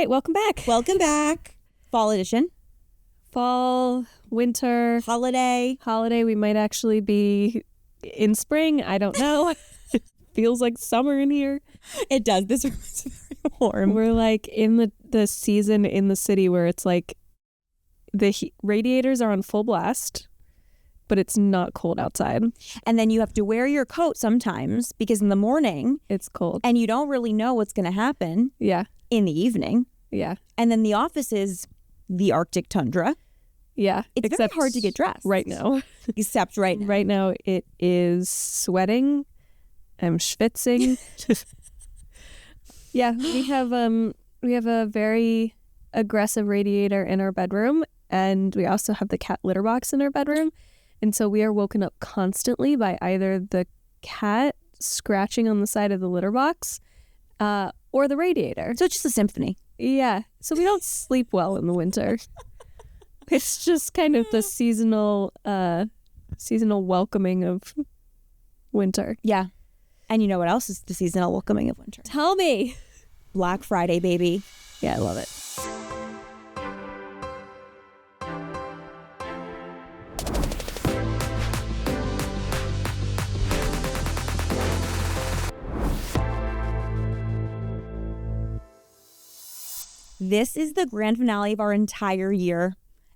right, welcome back. Welcome back. Fall edition. Fall, winter, holiday. We might actually be in spring. I don't know. It feels like summer in here. It does. This room is very warm. We're like in the season in the city where it's like the radiators are on full blast, but it's not cold outside. And then you have to wear your coat sometimes because in the morning it's cold. And you don't really know what's going to happen. Yeah. In the evening. Yeah. And then the office is the Arctic tundra. Yeah. It's very hard to get dressed. Right now. Except right now. Right now it is sweating. I'm schwitzing. Yeah, we have a very aggressive radiator in our bedroom, and we also have the cat litter box in our bedroom. And so we are woken up constantly by either the cat scratching on the side of the litter box or the radiator. So it's just a symphony. Yeah. So we don't sleep well in the winter. It's just kind of the seasonal welcoming of winter. Yeah. And you know what else is the seasonal welcoming of winter? Tell me. Black Friday, baby. Yeah, I love it. This is the grand finale of our entire year.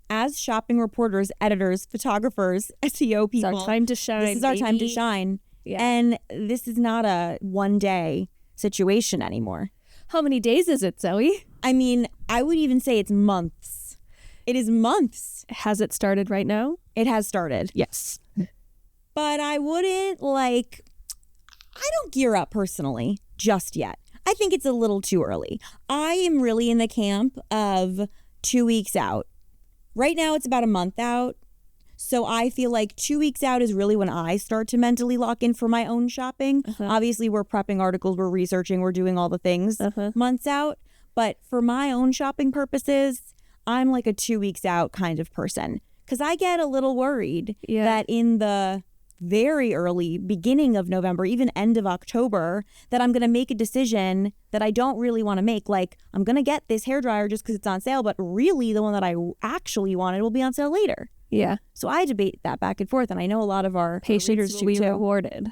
As shopping reporters, editors, photographers, SEO people. It's our time to shine. This is our time to shine. Yeah. And this is not a one-day situation anymore. How many days is it, Zoe? I mean, I would even say it's months. It is months. Has it started right now? It has started. Yes. But I wouldn't I don't gear up personally just yet. I think it's a little too early. I am really in the camp of 2 weeks out. Right now it's about a month out. So I feel like 2 weeks out is really when I start to mentally lock in for my own shopping. Obviously, we're prepping articles, we're researching, we're doing all the things months out. But for my own shopping purposes, I'm like a 2 weeks out kind of person. Because I get a little worried that in the very early beginning of November, even end of October, that I'm going to make a decision that I don't really want to make. Like, I'm going to get this hairdryer just because it's on sale, but really the one that I actually wanted will be on sale later. Yeah. So I debate that back and forth, and I know a lot of our patience will be rewarded.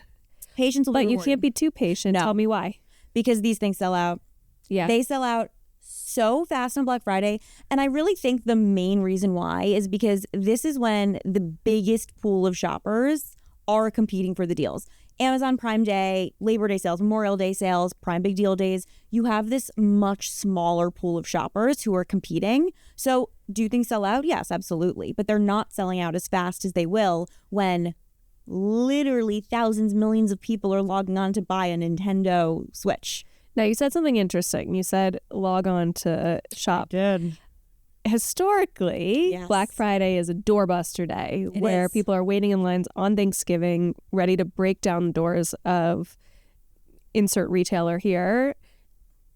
Patience will be rewarded. But you can't be too patient. No. Tell me why. Because these things sell out. Yeah. They sell out so fast on Black Friday. And I really think the main reason why is because this is when the biggest pool of shoppers are competing for the deals. Amazon Prime Day, Labor Day sales, Memorial Day sales, Prime Big Deal days. You have this much smaller pool of shoppers who are competing. So do things sell out? Yes, absolutely. But they're not selling out as fast as they will when literally thousands, millions of people are logging on to buy a Nintendo Switch. Now, you said something interesting. You said log on to shop. I did. Historically, yes. Black Friday is a doorbuster day where people are waiting in lines on Thanksgiving, ready to break down the doors of insert retailer here.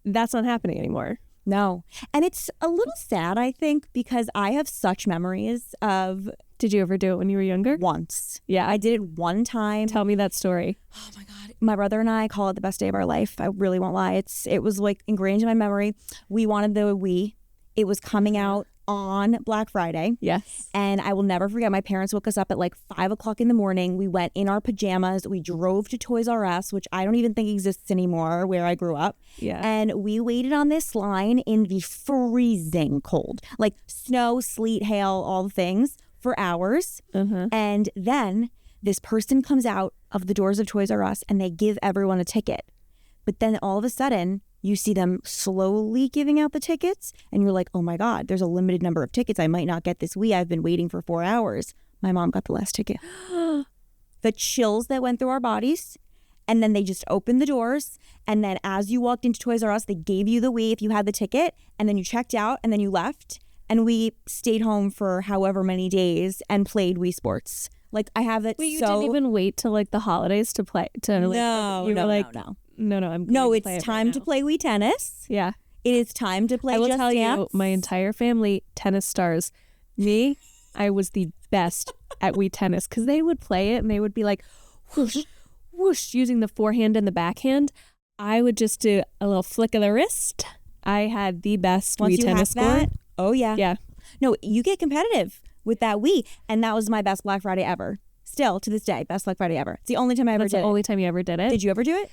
That's not happening anymore. No. And it's a little sad, I think, because I have such memories of... Did you ever do it when you were younger? Once. Yeah. I did it one time. Tell me that story. Oh my God. My brother and I call it the best day of our life. I really won't lie. It was like ingrained in my memory. We wanted the Wii. It was coming out on Black Friday. Yes. And I will never forget, my parents woke us up at like 5 o'clock in the morning. We went in our pajamas. We drove to Toys R Us, which I don't even think exists anymore where I grew up. Yeah. And we waited on this line in the freezing cold, like snow, sleet, hail, all the things for hours. And then this person comes out of the doors of Toys R Us and they give everyone a ticket. But then all of a sudden, you see them slowly giving out the tickets and you're like, oh my God, there's a limited number of tickets. I might not get this Wii. I've been waiting for 4 hours. My mom got the last ticket. The chills that went through our bodies. And then they just opened the doors. And then as you walked into Toys R Us, they gave you the Wii if you had the ticket. And then you checked out and then you left. And we stayed home for however many days and played Wii Sports. Like, I have it. Wait, you didn't even wait till like the holidays to play? No. It's time to play Wii Tennis. Yeah. It is time to play I will Just tell Dance. you, my entire family, tennis stars. Me, I was the best at Wii Tennis because they would play it and they would be like, whoosh, whoosh, using the forehand and the backhand. I would just do a little flick of the wrist I had the best Once Wii you tennis hack score. that, oh yeah. Yeah. No, you get competitive with that Wii. And that was my best Black Friday ever. Still, to this day, best Black Friday ever. It's the only time I ever That's did the it. only time you ever did it? Did you ever do it?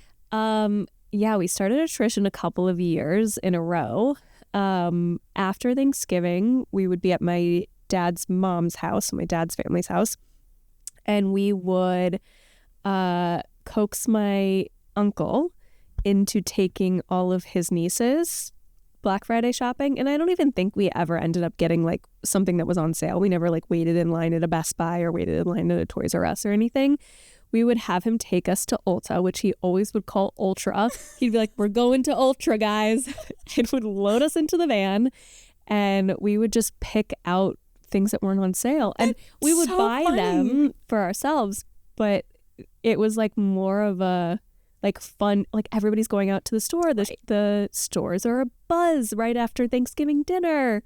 Yeah, we started a tradition a couple of years in a row. After Thanksgiving, we would be at my dad's mom's house, my dad's family's house, and we would coax my uncle into taking all of his nieces Black Friday shopping. And I don't even think we ever ended up getting like something that was on sale. We never like waited in line at a Best Buy or waited in line at a Toys R Us or anything. We would have him take us to Ulta, which he always would call Ultra. He'd be like, we're going to Ultra, guys. It would load us into the van and we would just pick out things that weren't on sale. And we would buy them for ourselves. But it was like more of a like fun, like everybody's going out to the store. The stores are a buzz right after Thanksgiving dinner.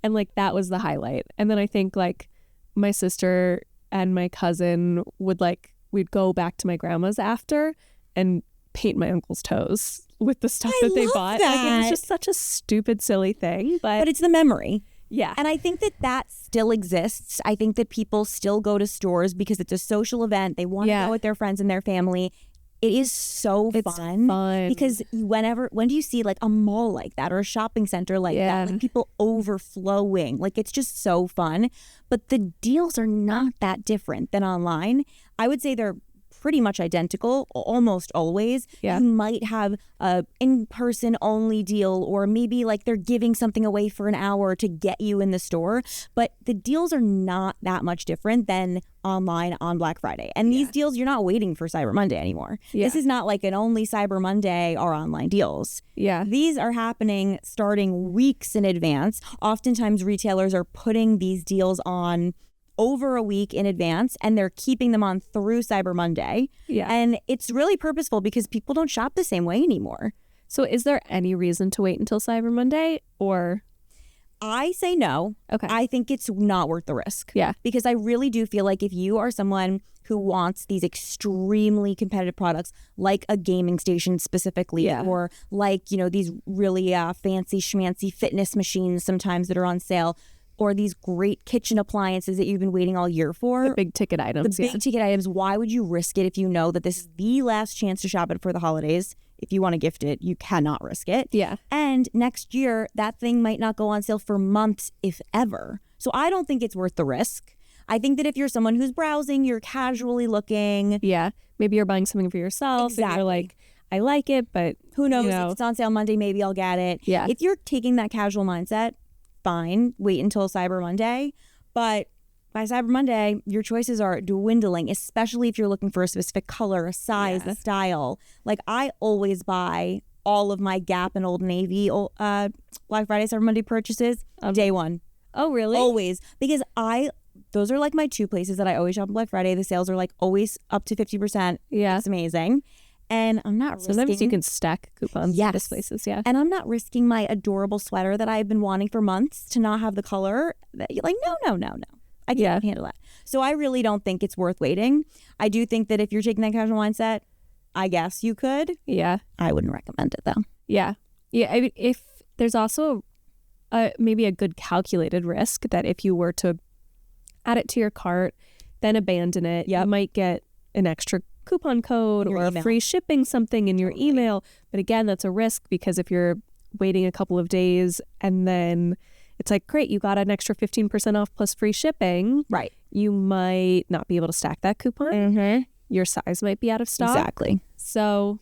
And like that was the highlight. And then I think like my sister and my cousin would like, we'd go back to my grandma's after and paint my uncle's toes with the stuff that they bought. That. Like, it was just such a stupid, silly thing. But it's the memory. Yeah. And I think that still exists. I think that people still go to stores because it's a social event. They want to go with their friends and their family. It is so fun because when do you see like a mall like that or a shopping center like that? Like people overflowing. Like it's just so fun. But the deals are not that different than online. I would say they're pretty much identical almost always. You might have a in-person only deal or maybe like they're giving something away for an hour to get you in the store, but the deals are not that much different than online on Black Friday. And these deals, you're not waiting for Cyber Monday anymore. This is not like an only Cyber Monday or online deals. These are happening starting weeks in advance. Oftentimes retailers are putting these deals on over a week in advance and they're keeping them on through Cyber Monday. And it's really purposeful because people don't shop the same way anymore. So is there any reason to wait until Cyber Monday or? I say no. Okay. I think it's not worth the risk. Yeah. Because I really do feel like if you are someone who wants these extremely competitive products like a gaming station specifically or like, you know, these really fancy schmancy fitness machines sometimes that are on sale, or these great kitchen appliances that you've been waiting all year for. The big ticket items. The big ticket items. Why would you risk it if you know that this is the last chance to shop it for the holidays? If you want to gift it, you cannot risk it. Yeah. And next year, that thing might not go on sale for months, if ever. So I don't think it's worth the risk. I think that if you're someone who's browsing, you're casually looking. Yeah. Maybe you're buying something for yourself. Exactly. And you're like, I like it, but who knows? You know. If it's on sale Monday, maybe I'll get it. Yeah. If you're taking that casual mindset, fine, wait until Cyber Monday. But by Cyber Monday, your choices are dwindling, especially if you're looking for a specific color, a size, a style. Like I always buy all of my Gap and Old Navy Black Friday, Cyber Monday purchases day one. Oh, really? Always. Because those are like my two places that I always shop on Black Friday. The sales are like always up to 50%. Yeah. It's amazing. And I'm not risking... Sometimes you can stack coupons at these places, And I'm not risking my adorable sweater that I've been wanting for months to not have the color. Like, no. I can't handle that. So I really don't think it's worth waiting. I do think that if you're taking that casual mindset, I guess you could. Yeah. I wouldn't recommend it, though. Yeah. Yeah. I mean, if there's also maybe a good calculated risk that if you were to add it to your cart, then abandon it, you might get an extra coupon code or free shipping something in your email. But again, that's a risk because if you're waiting a couple of days and then it's like, great, you got an extra 15% off plus free shipping. Right. You might not be able to stack that coupon. Mm-hmm. Your size might be out of stock. Exactly. So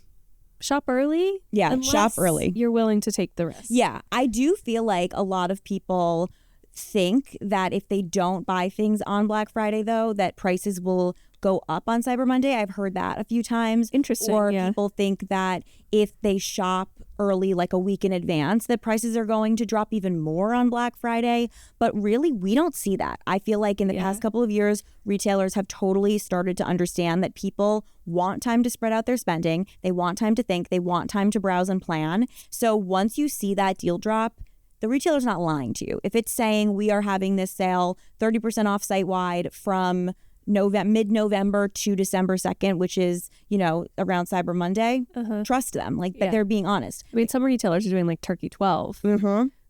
shop early. Yeah, shop early. You're willing to take the risk. Yeah, I do feel like a lot of people think that if they don't buy things on Black Friday, though, that prices will go up on Cyber Monday. I've heard that a few times. Interesting. Or people think that if they shop early, like a week in advance, that prices are going to drop even more on Black Friday. But really, we don't see that. I feel like in the past couple of years, retailers have totally started to understand that people want time to spread out their spending. They want time to think. They want time to browse and plan. So once you see that deal drop, the retailer's not lying to you. If it's saying we are having this sale 30% off site-wide from mid-November to December 2nd, which is, around Cyber Monday, trust them. Like, Yeah. they're being honest. I mean, some retailers are doing like Turkey 12,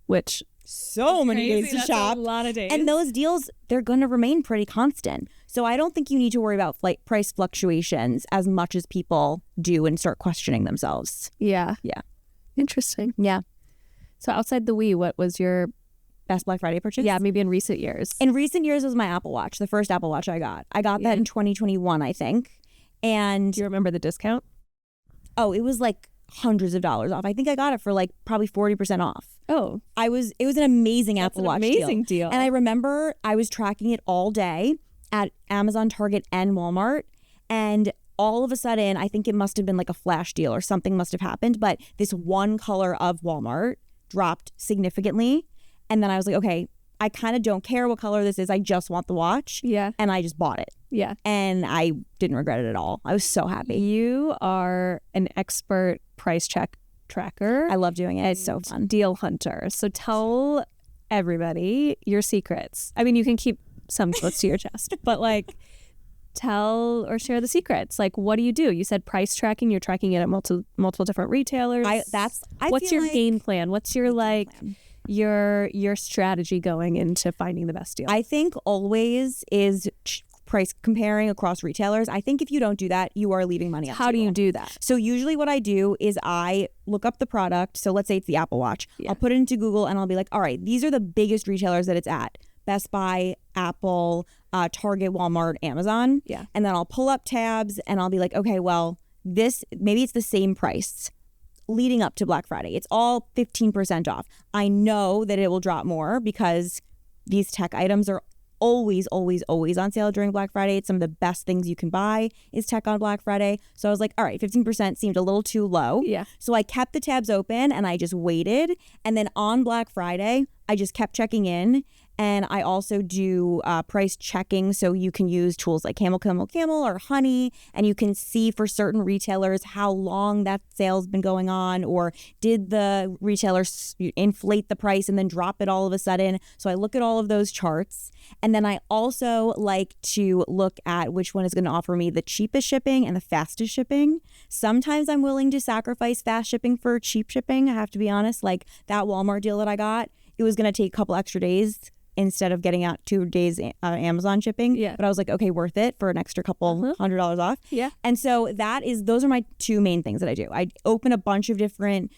which So many days to That's shop. a lot of days. And those deals, they're going to remain pretty constant. So I don't think you need to worry about price fluctuations as much as people do and start questioning themselves. Yeah. Yeah. Interesting. Yeah. So outside the Wii, what was your Best Black Friday purchase? Yeah, maybe in recent years. In recent years, it was my Apple Watch, the first Apple Watch I got. I got that in 2021, I think. And do you remember the discount? oh, it was like hundreds of dollars off. I think I got it for like probably 40% off. Oh, It was an amazing Apple Watch amazing deal. And I remember I was tracking it all day at Amazon, Target, and Walmart. And all of a sudden, I think it must have been like a flash deal or something must have happened. But this one color of Walmart dropped significantly. And then I was like, okay, I kind of don't care what color this is. I just want the watch. Yeah. And I just bought it. Yeah. And I didn't regret it at all. I was so happy. You are an expert price tracker. I love doing it. It's so fun. Deal hunter. So tell everybody your secrets. I mean, you can keep some close to your chest, but like tell or share the secrets. Like, what do? You said price tracking. You're tracking it at multiple different retailers. What's your game plan? What's your your strategy going into finding the best deal? I think always is price comparing across retailers. I think if you don't do that, you are leaving money on the How do table. you do that? So usually what I do is I look up the product. So let's say it's the Apple Watch. I'll put it into Google and I'll be like, all right, these are the biggest retailers that it's at. Best Buy, Apple, Target, Walmart, Amazon. Yeah. And then I'll pull up tabs and I'll be like, okay, well, maybe it's the same price leading up to Black Friday. It's all 15% off. I know that it will drop more because these tech items are always, always, always on sale during Black Friday. It's some of the best things you can buy is tech on Black Friday. So I was like, all right, 15% seemed a little too low. Yeah. So I kept the tabs open and I just waited. And then on Black Friday, I just kept checking in. And I also do price checking. So you can use tools like Camel or Honey, and you can see for certain retailers how long that sale's been going on, or did the retailer inflate the price and then drop it all of a sudden. So I look at all of those charts. And then I also like to look at which one is going to offer me the cheapest shipping and the fastest shipping. Sometimes I'm willing to sacrifice fast shipping for cheap shipping. I have to be honest, like that Walmart deal that I got, it was going to take a couple extra days instead of getting out 2 days Amazon shipping. Yeah. But I was like, okay, worth it for an extra couple $100 off. Yeah. And so those are my two main things that I do. I open a bunch of different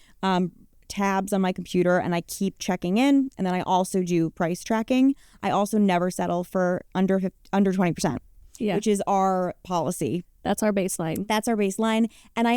tabs on my computer and I keep checking in. And then I also do price tracking. I also never settle for under 20%, which is our policy. That's our baseline. That's our baseline. And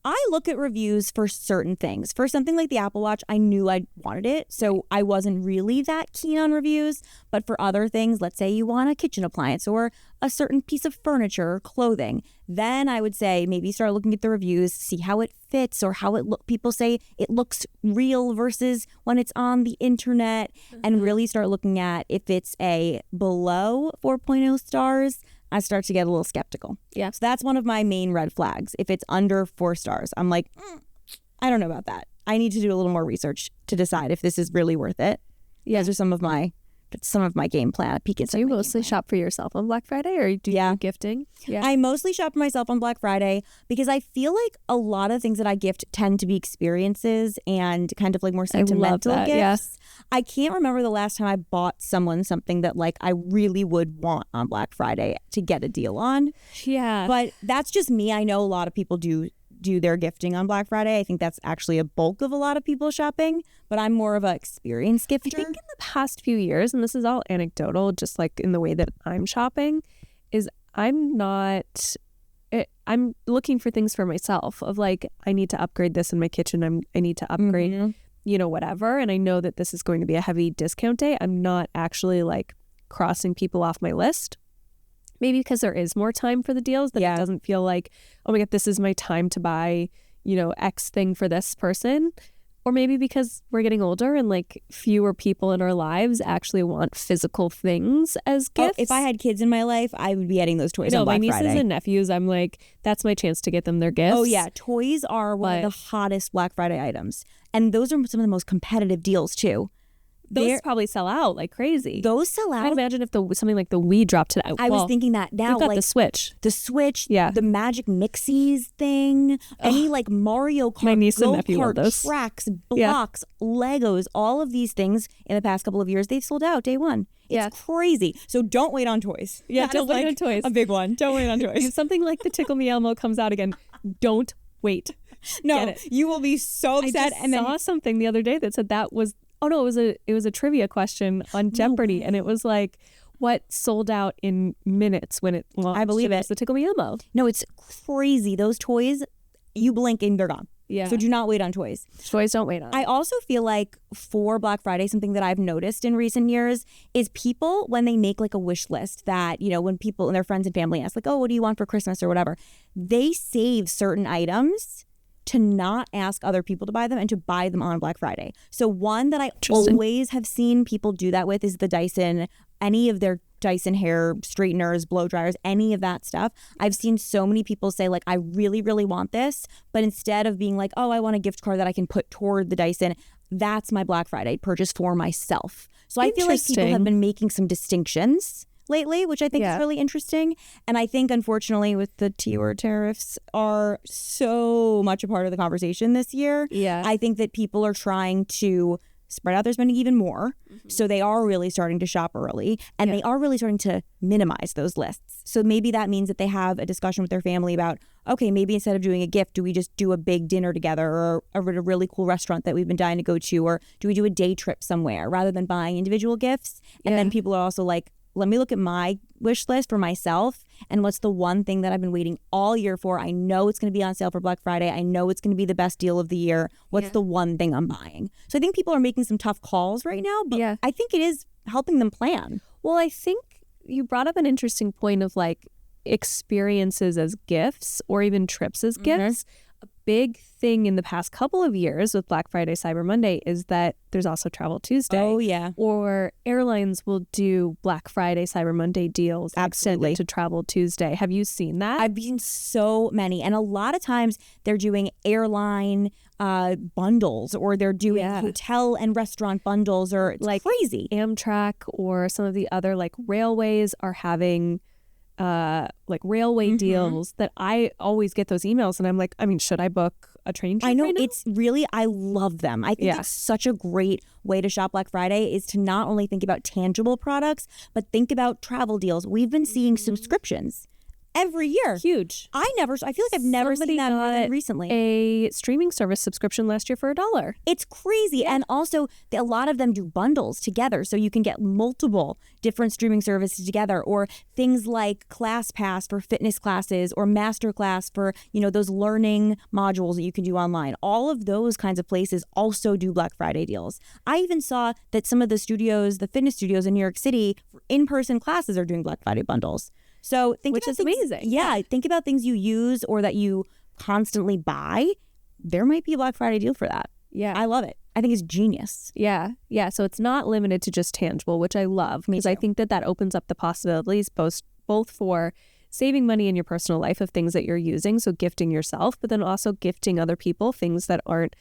I look at reviews for certain things. For something like the Apple Watch, I knew I wanted it, so I wasn't really that keen on reviews. But for other things, let's say you want a kitchen appliance or a certain piece of furniture or clothing, then I would say maybe start looking at the reviews, see how it fits or how people say it looks real versus when it's on the internet, and really start looking at if it's a below 4.0 stars, I start to get a little skeptical. Yeah. So that's one of my main red flags. If it's under 4 stars, I'm like, I don't know about that. I need to do a little more research to decide if this is really worth it. Yeah. Those are some of my game plan. So you mostly shop for yourself on Black Friday, or do you do gifting? Yeah. I mostly shop for myself on Black Friday because I feel like a lot of things that I gift tend to be experiences and kind of like more sentimental gifts. Yes. I can't remember the last time I bought someone something that like I really would want on Black Friday to get a deal on. Yeah. But that's just me. I know a lot of people do their gifting on Black Friday. I think that's actually a bulk of a lot of people shopping, but I'm more of an experience gifter. I think in the past few years, and this is all anecdotal, just like in the way that I'm shopping, is I'm looking for things for myself of like, I need to upgrade this in my kitchen. I need to upgrade, whatever. And I know that this is going to be a heavy discount day. I'm not actually like crossing people off my list. Maybe because there is more time for the deals that it doesn't feel like, oh my God, this is my time to buy, X thing for this person. Or maybe because we're getting older and like fewer people in our lives actually want physical things as gifts. If I had kids in my life, I would be getting those toys on Black Friday. My nieces and nephews, I'm like, that's my chance to get them their gifts. Oh yeah, toys are one of the hottest Black Friday items. And those are some of the most competitive deals too. those probably sell out like crazy. Those sell out. I imagine if something like the Wii dropped today. I was thinking that now. We've got like the Switch. The Switch, Yeah. the Magic Mixies thing, any like Mario Kart, My niece and nephew love go-kart, those. tracks, blocks, Legos, all of these things in the past couple of years, they've sold out day one. It's crazy. So don't wait on toys. Yeah, That don't is, wait on toys. A big one. Don't wait on toys. If something like the Tickle Me Elmo comes out again, don't wait. No, you will be so upset. I saw something the other day that said that was it was a trivia question on Jeopardy, and it was like what sold out in minutes when it launched. I believe it. The Tickle Me Elmo. No, it's crazy. Those toys, you blink and they're gone. Yeah. So do not wait on toys. Toys don't wait on. I also feel like for Black Friday, something that I've noticed in recent years is people, when they make like a wish list that, when people and their friends and family ask like, oh, what do you want for Christmas or whatever, they save certain items to not ask other people to buy them and to buy them on Black Friday. So one that I always have seen people do that with is the Dyson, any of their Dyson hair straighteners, blow dryers, any of that stuff. I've seen so many people say like, I really, really want this. But instead of being like, oh, I want a gift card that I can put toward the Dyson, that's my Black Friday purchase for myself. So I feel like people have been making some distinctions lately, which I think is really interesting. And I think, unfortunately, with the T-word tariffs are so much a part of the conversation this year. Yeah. I think that people are trying to spread out their spending even more. So they are really starting to shop early, and they are really starting to minimize those lists. So maybe that means that they have a discussion with their family about, okay, maybe instead of doing a gift, do we just do a big dinner together or at a really cool restaurant that we've been dying to go to, or do we do a day trip somewhere rather than buying individual gifts? And then people are also like, let me look at my wish list for myself and what's the one thing that I've been waiting all year for. I know it's going to be on sale for Black Friday. I know it's going to be the best deal of the year. What's the one thing I'm buying? So I think people are making some tough calls right now, but I think it is helping them plan. Well, I think you brought up an interesting point of like experiences as gifts or even trips as gifts. A big thing in the past couple of years with Black Friday, Cyber Monday is that there's also Travel Tuesday. Oh, yeah. Or airlines will do Black Friday, Cyber Monday deals extended to Travel Tuesday. Have you seen that? I've seen so many. And a lot of times they're doing airline bundles, or they're doing hotel and restaurant bundles, or like crazy. Amtrak or some of the other like railways are having like railway deals that I always get those emails and I'm like, I mean, should I book a train trip? I know, right now? it's really, I love them. I think it's such a great way to shop Black Friday, is to not only think about tangible products, but think about travel deals. We've been seeing subscriptions every year. Huge. I feel like I've never seen that more than recently. A streaming service subscription last year for $1. It's crazy. And also a lot of them do bundles together, so you can get multiple different streaming services together, or things like ClassPass for fitness classes, or Masterclass for, those learning modules that you can do online. All of those kinds of places also do Black Friday deals. I even saw that some of the fitness studios in New York City, for in-person classes are doing Black Friday bundles. So which is amazing. Yeah, think about things you use or that you constantly buy. There might be a Black Friday deal for that. Yeah. I love it. I think it's genius. Yeah. Yeah. So it's not limited to just tangible, which I love, because I think that opens up the possibilities both for saving money in your personal life of things that you're using, so gifting yourself, but then also gifting other people things that aren't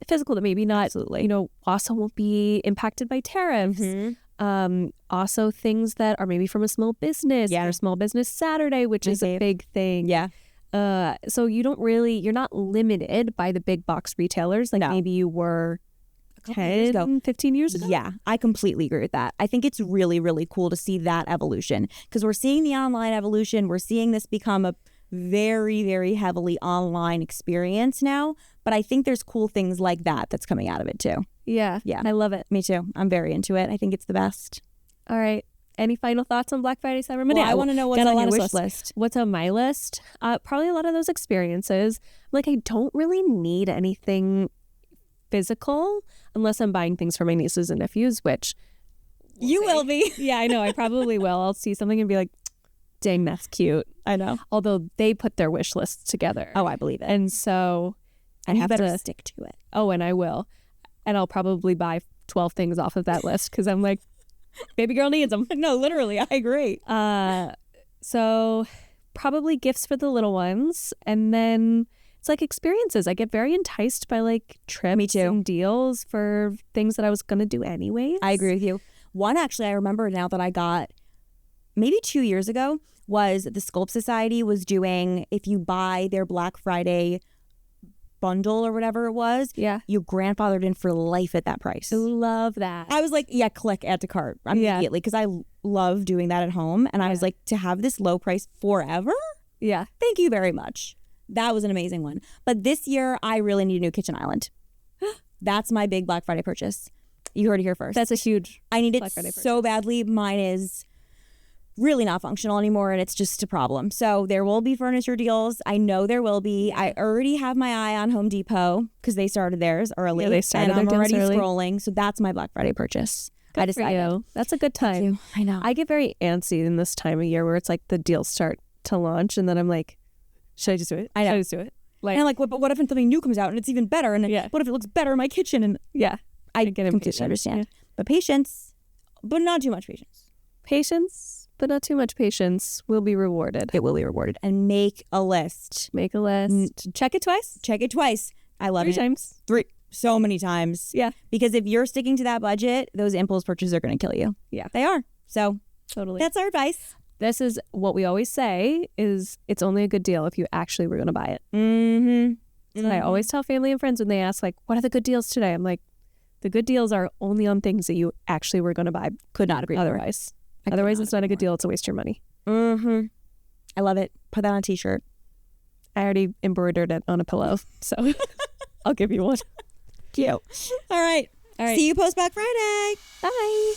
physical, that maybe not, also won't be impacted by tariffs. Also things that are maybe from a small business, or Small Business Saturday, which is a big thing. Yeah. So you're not limited by the big box retailers like maybe you were 10, 15 years ago. Yeah, I completely agree with that. I think it's really, really cool to see that evolution, because we're seeing the online evolution. We're seeing this become a very, very heavily online experience now. But I think there's cool things like that that's coming out of it too. Yeah. I love it. Me too. I'm very into it. I think it's the best. All right. Any final thoughts on Black Friday, Cyber Monday? Well, I want to know what's on your wish list. What's on my list? Probably a lot of those experiences. Like, I don't really need anything physical unless I'm buying things for my nieces and nephews, which you will be. Yeah, I know. I probably will. I'll see something and be like, dang, that's cute. I know. Although they put their wish lists together. Oh, I believe it. And so I have to stick to it. Oh, and I will. And I'll probably buy 12 things off of that list because I'm like, baby girl needs them. No, literally, I agree. So probably gifts for the little ones. And then it's like experiences. I get very enticed by like trips Me too. and deals for things that I was going to do anyways. I agree with you. One actually I remember now that I got maybe 2 years ago was the Sculpt Society was doing, if you buy their Black Friday bundle or whatever it was, Yeah. you grandfathered in for life at that price. I love that. I was like, yeah, click add to cart immediately because I love doing that at home. And I was like, to have this low price forever? Yeah. Thank you very much. That was an amazing one. But this year, I really need a new kitchen island. That's my big Black Friday purchase. You heard it here first. That's a huge I need it Black Friday so badly. Mine is really not functional anymore and it's just a problem. So there will be furniture deals. I know there will be. I already have my eye on Home Depot because they started theirs early. Yeah, they started and I'm their deals already early. scrolling. So that's my Black Friday purchase. Good I for decided. you. That's a good time. I know. I get very antsy in this time of year where it's like the deals start to launch and then I'm like, should I just do it? I know. Should I just do it? Like, and I'm like, but what if something new comes out and it's even better? And Yeah. what if it looks better in my kitchen? And yeah. I get completely impatient. understand. Yeah. But patience, but not too much patience. Patience, but not too much patience will be rewarded. It will be rewarded. And make a list. Make a list. Check it twice. Check it twice. I love 3 it. times. 3. So many times. Yeah. Because if you're sticking to that budget, those impulse purchases are going to kill you. Yeah. They are. So Totally. that's our advice. This is what we always say is it's only a good deal if you actually were going to buy it. Mm-hmm. And I always tell family and friends when they ask like, what are the good deals today? I'm like, the good deals are only on things that you actually were going to buy. Could not agree more. Otherwise. I could Otherwise, not it's not a agree good deal. It's a waste of your money. Mm-hmm. I love it. Put that on a t-shirt. I already embroidered it on a pillow, so I'll give you one. Cute. All right. All right. See you post Black Friday. Bye.